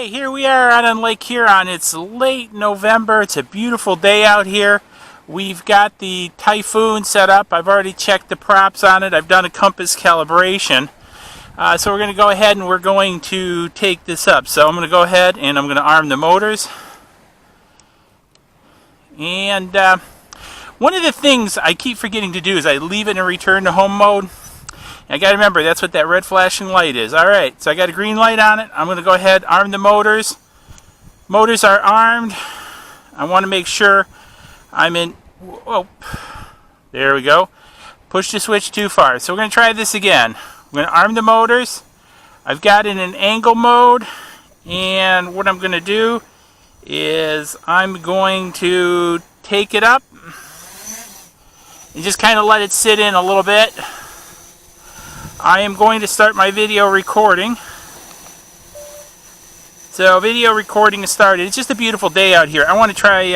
Hey, here we are out on Lake Huron. It's late November. It's a beautiful day out here. We've got the Typhoon set up. I've already checked the props on it. I've done a compass calibration. So we're going to go ahead and we're going to take this up. So I'm going to go ahead and I'm going to arm the motors. And one of the things I keep forgetting to do is I leave it in return to home mode. I got to remember, that's what that red flashing light is. Alright, so I got a green light on it. I'm going to go ahead, arm the motors. Motors are armed. I want to make sure I'm in... Whoa. There we go. Push the switch too far. So we're going to try this again. I'm going to arm the motors. I've got it in angle mode. And what I'm going to do is I'm going to take it up and just kind of let it sit in a little bit. I am going to start my video recording. So video recording is started. It's just a beautiful day out here. I want to try,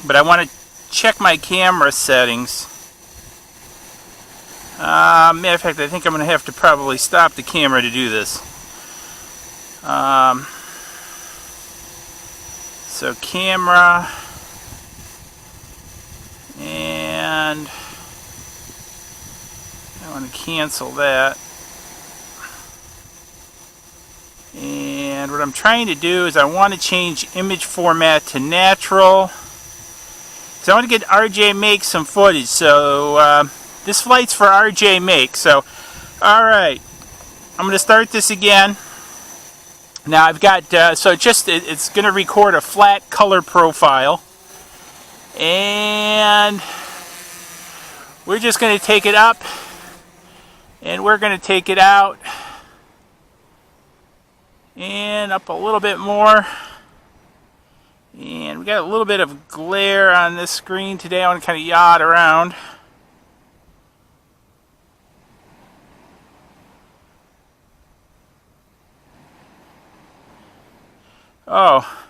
but I want to check my camera settings. Matter of fact, I think I'm going to have to probably stop the camera to do this. So camera, and I want to cancel that. And what I'm trying to do is I want to change image format to natural. So I want to get RJ Make some footage. So this flight's for RJ Make. So alright, I'm going to start this again. Now I've got, so it's going to record a flat color profile. And we're just going to take it up. And we're going to take it out and up a little bit more. And we got a little bit of glare on this screen today. I want to kind of yaw it around. Oh,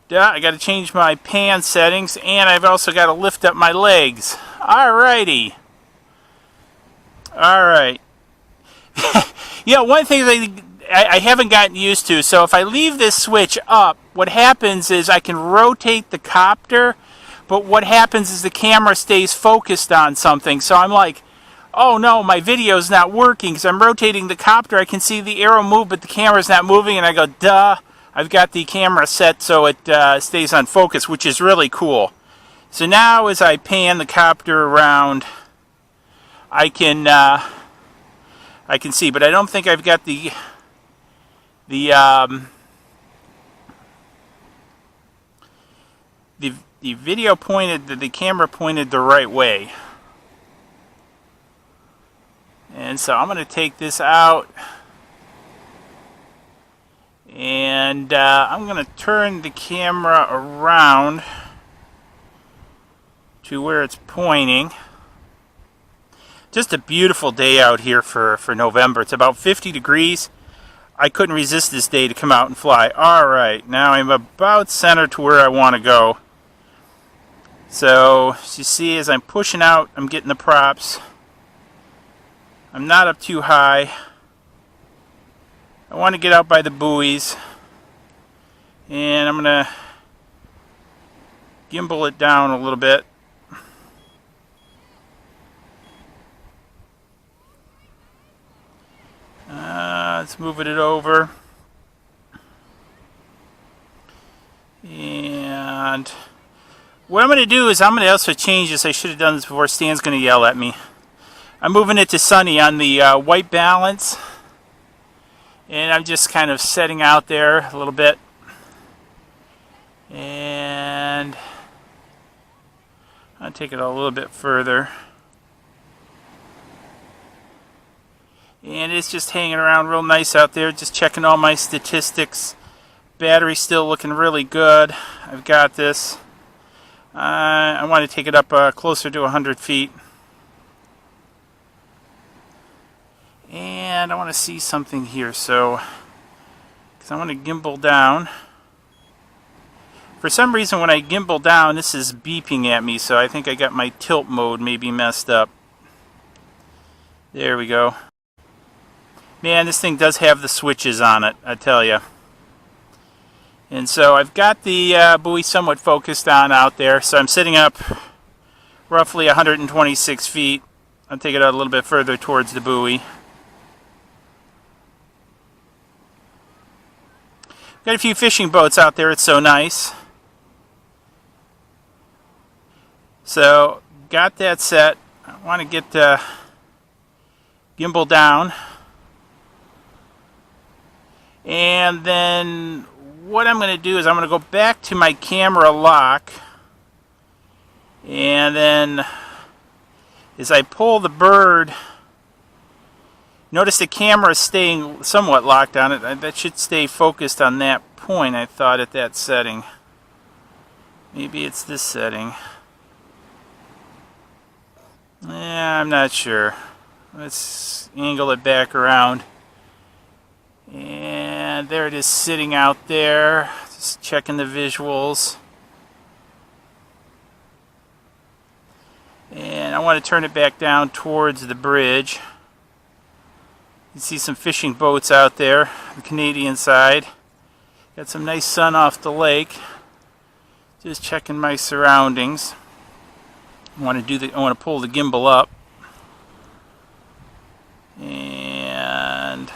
yeah, I got to change my pan settings, and I've also got to lift up my legs. Alrighty. Alright. Yeah, one thing that I haven't gotten used to, so if I leave this switch up, what happens is I can rotate the copter, but what happens is the camera stays focused on something. So I'm like, oh no, my video's not working because I'm rotating the copter. I can see the arrow move, but the camera's not moving, and I go, duh, I've got the camera set so it stays on focus, which is really cool. So now as I pan the copter around, I can see, but I don't think I've got the video pointed, the camera pointed the right way. And so I'm going to take this out, and I'm going to turn the camera around to where it's pointing. Just a beautiful day out here for November. It's about 50 degrees. I couldn't resist this day to come out and fly. Alright, now I'm about centered to where I want to go. So, as you see, as I'm pushing out, I'm getting the props. I'm not up too high. I want to get out by the buoys. And I'm going to gimbal it down a little bit. Let's move it over. And what I'm going to do is I'm going to also change this. I should have done this before. Stan's going to yell at me. I'm moving it to sunny on the white balance. And I'm just kind of setting out there a little bit. And I'll take it a little bit further. And it's just hanging around real nice out there, just checking all my statistics. Battery's still looking really good. I've got this. I want to take it up closer to 100 feet. And I want to see something here, so because I want to gimbal down. For some reason when I gimbal down, this is beeping at me, so I think I got my tilt mode maybe messed up. There we go. Man, this thing does have the switches on it, I tell you. And so I've got the buoy somewhat focused on out there. So I'm sitting up roughly 126 feet. I'll take it out a little bit further towards the buoy. Got a few fishing boats out there. It's so nice. So got that set. I want to get the gimbal down. And then what I'm going to do is I'm going to go back to my camera lock, and then as I pull the bird, notice the camera is staying somewhat locked on it. That should stay focused on that point, I thought, at that setting. Maybe it's this setting. Yeah, I'm not sure. Let's angle it back around. And there it is sitting out there, just checking the visuals. And I want to turn it back down towards the bridge. You see some fishing boats out there, the Canadian side. Got some nice sun off the lake. Just checking my surroundings. I want to pull the gimbal up. And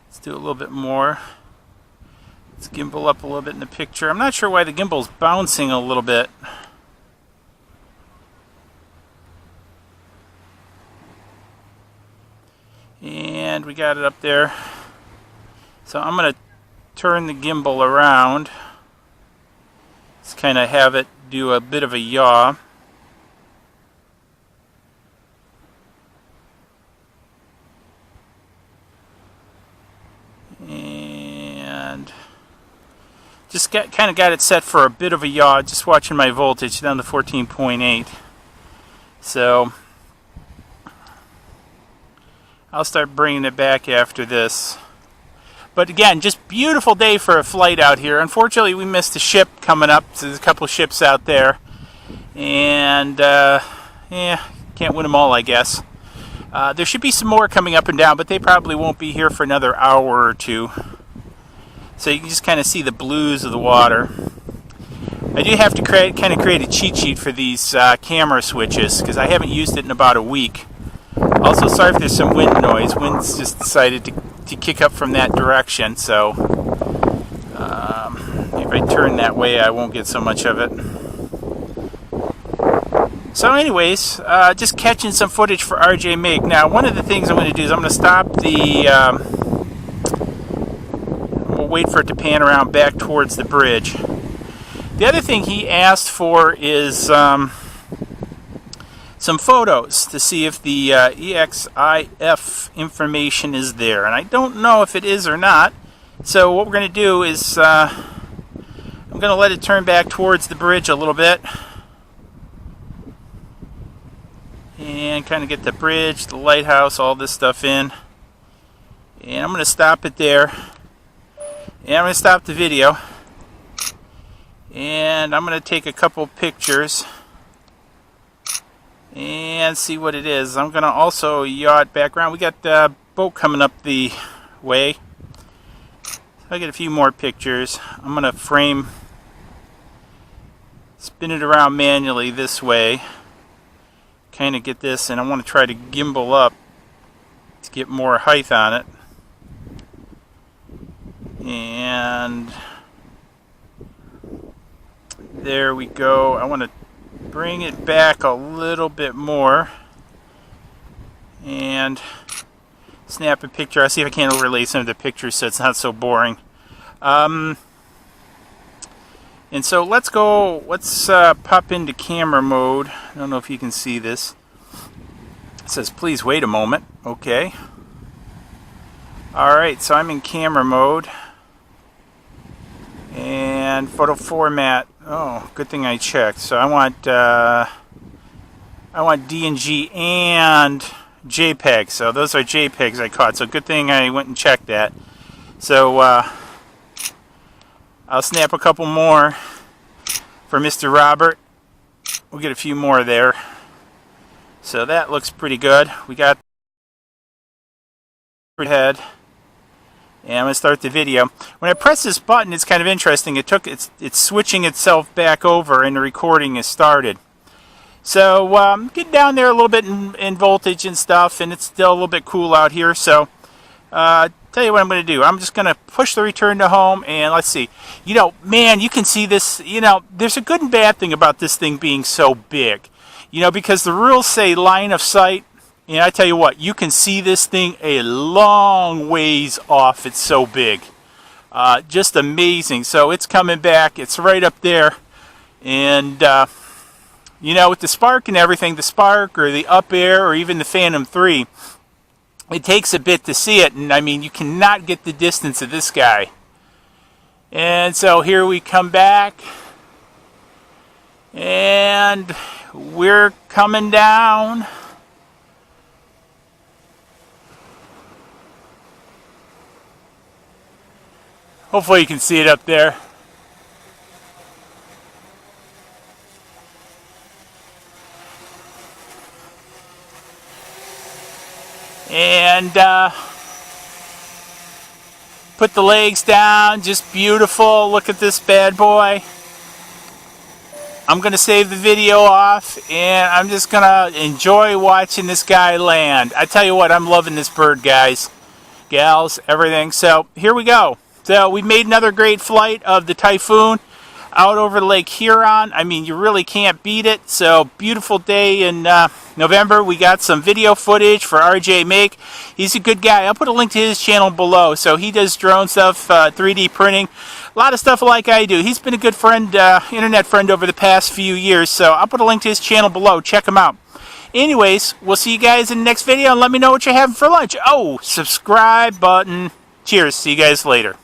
let's do a little bit more. Let's gimbal up a little bit in the picture. I'm not sure why the gimbal's bouncing a little bit. And we got it up there. So I'm going to turn the gimbal around. Just kind of have it do a bit of a yaw. And just kind of got it set for a bit of a yaw. Just watching my voltage down to 14.8. So I'll start bringing it back after this. But again, just beautiful day for a flight out here. Unfortunately, we missed a ship coming up. So there's a couple ships out there. And, yeah, can't win them all, I guess. There should be some more coming up and down, but they probably won't be here for another hour or two. So you can just kind of see the blues of the water. I do have to create a cheat sheet for these camera switches, because I haven't used it in about a week. Also, sorry if there's some wind noise. Wind's just decided to kick up from that direction, so if I turn that way, I won't get so much of it. So anyways, just catching some footage for RJ Make. Now, one of the things I'm going to do is I'm going to stop the... we'll wait for it to pan around back towards the bridge. The other thing he asked for is some photos to see if the EXIF information is there. And I don't know if it is or not. So what we're going to do is I'm going to let it turn back towards the bridge a little bit. And kind of get the bridge, the lighthouse, all this stuff in. And I'm going to stop it there. And I'm going to stop the video. And I'm going to take a couple pictures and see what it is. I'm going to also yaw it back around. We got the boat coming up the way. So I get a few more pictures. I'm going to spin it around manually this way. Kind of get this, and I want to try to gimbal up to get more height on it. And there we go. I want to bring it back a little bit more and snap a picture. I'll see if I can overlay some of the pictures so it's not so boring. And so let's pop into camera mode. I don't know if you can see this. It says please wait a moment. Okay. Alright, so I'm in camera mode. And photo format. Oh, good thing I checked. So I want DNG and JPEG. So those are JPEGs I caught. So good thing I went and checked that. So I'll snap a couple more for Mr. Robert. We'll get a few more there. So that looks pretty good. We got head. And I'm going to start the video. When I press this button, it's kind of interesting. It's switching itself back over and the recording is started. So getting down there a little bit in voltage and stuff, and it's still a little bit cool out here. So tell you what I'm going to do. I'm just going to push the return to home, and let's see. You know, man, you can see this. You know, there's a good and bad thing about this thing being so big. You know, because the rules say line of sight. And I tell you what, you can see this thing a long ways off. It's so big. Just amazing. So it's coming back. It's right up there. And, you know, with the Spark and everything, the Spark or the Up Air or even the Phantom 3, it takes a bit to see it. And, I mean, you cannot get the distance of this guy. And so here we come back. And we're coming down. Hopefully you can see it up there. And put the legs down, just beautiful. Look at this bad boy. I'm going to save the video off, and I'm just going to enjoy watching this guy land. I tell you what, I'm loving this bird, guys, gals, everything. So here we go. So we made another great flight of the Typhoon out over Lake Huron. I mean, you really can't beat it. So beautiful day in November. We got some video footage for RJ Make. He's a good guy. I'll put a link to his channel below. So he does drone stuff, 3D printing, a lot of stuff like I do. He's been a good friend, internet friend over the past few years. So I'll put a link to his channel below. Check him out. Anyways, we'll see you guys in the next video, and let me know what you're having for lunch. Oh, subscribe button. Cheers. See you guys later.